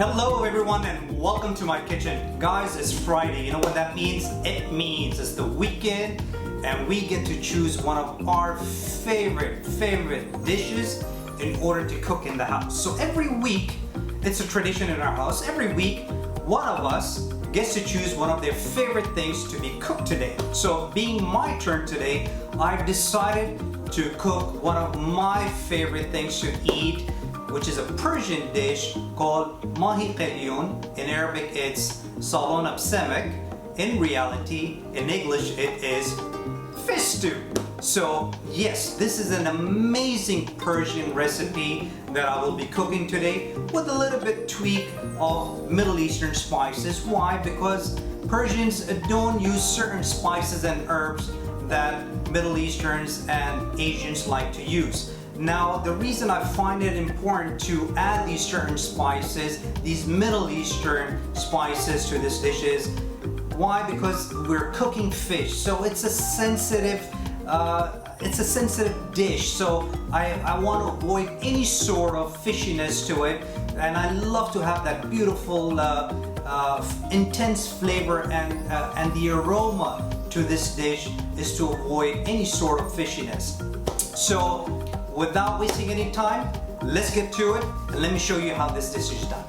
Hello everyone and welcome to my kitchen. Guys, it's Friday. You know what that means? It means it's the weekend and we get to choose one of our favorite dishes in order to cook in the house. So every week, it's a tradition in our house. Every week, one of us gets to choose one of their favorite things to be cooked today. So being my turn today, I've decided to cook one of my favorite things to eat, which is a Persian dish called Mahi. In Arabic, it's salon absemek. In reality, in English, it is fish stew. So yes, this is an amazing Persian recipe that I will be cooking today with a little bit tweak of Middle Eastern spices. Why? Because Persians don't use certain spices and herbs that Middle Easterns and Asians like to use. Now, the reason I find it important to add these certain spices, these Middle Eastern spices to this dish is, why? Because we're cooking fish, so it's a sensitive dish. So I want to avoid any sort of fishiness to it, and I love to have that beautiful, intense flavor and the aroma to this dish is to avoid any sort of fishiness. So, without wasting any time, let's get to it and let me show you how this dish is done.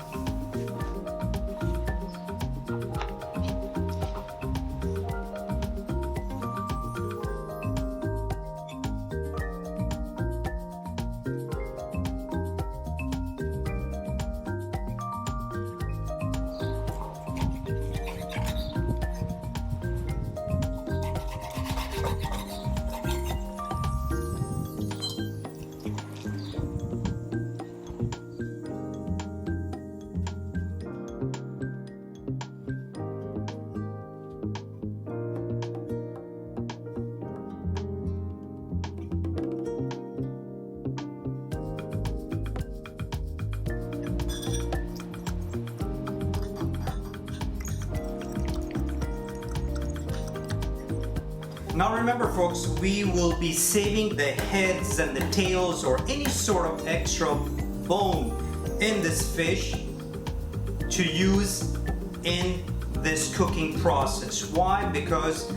Now remember folks, we will be saving the heads and the tails or any sort of extra bone in this fish to use in this cooking process. Why? Because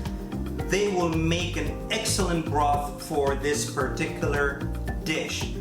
they will make an excellent broth for this particular dish.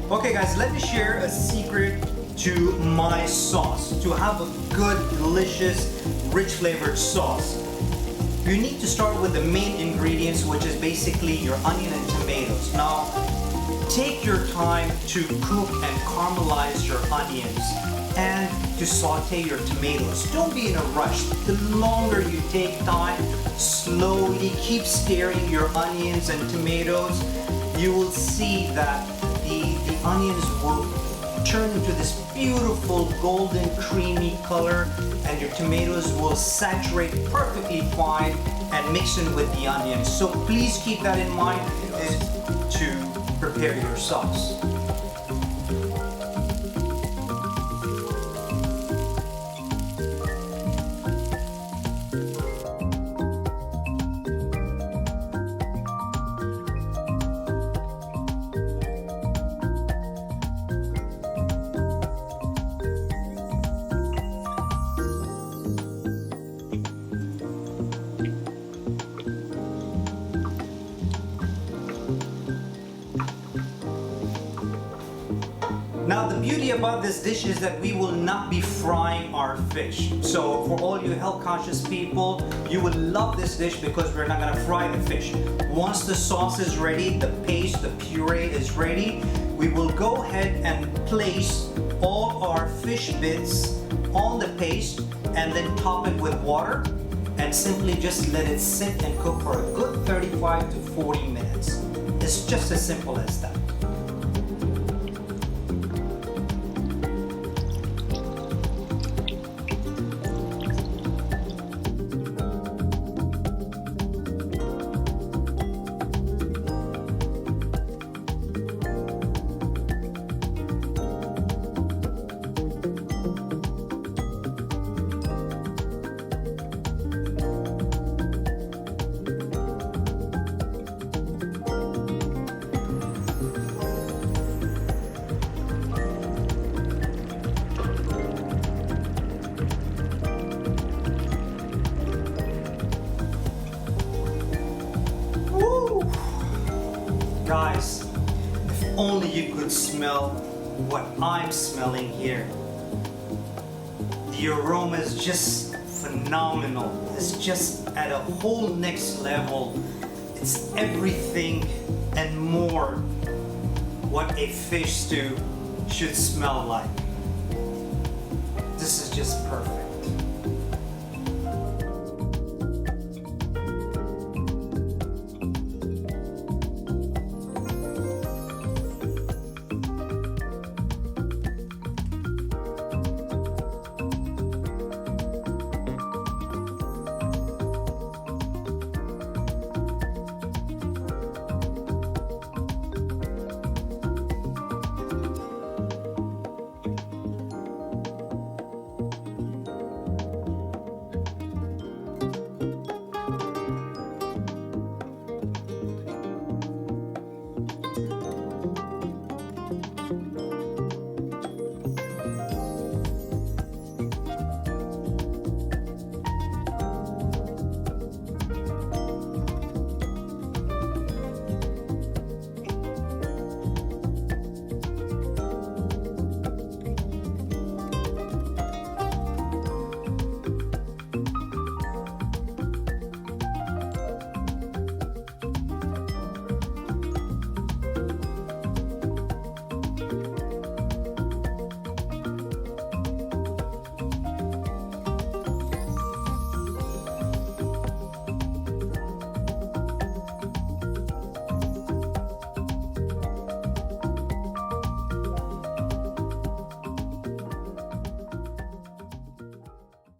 Okay guys, let me share a secret to my sauce. To have a good, delicious, rich flavored sauce, you need to start with the main ingredients, which is basically your onion and tomatoes. Now, take your time to cook and caramelize your onions and to saute your tomatoes. Don't be in a rush. The longer you take time, slowly keep stirring your onions and tomatoes, you will see that the onions will turn into this beautiful golden creamy color, and your tomatoes will saturate perfectly fine and mix in with the onions. So please keep that in mind to prepare your sauce. Now the beauty about this dish is that we will not be frying our fish. So for all you health conscious people, you will love this dish because we're not gonna fry the fish. Once the sauce is ready, the paste, the puree is ready, we will go ahead and place all our fish bits on the paste and then top it with water and simply just let it sit and cook for a good 35 to 40 minutes. It's just as simple as that. Guys, if only you could smell what I'm smelling here. The aroma is just phenomenal. It's just at a whole next level. It's everything and more what a fish stew should smell like. This is just perfect.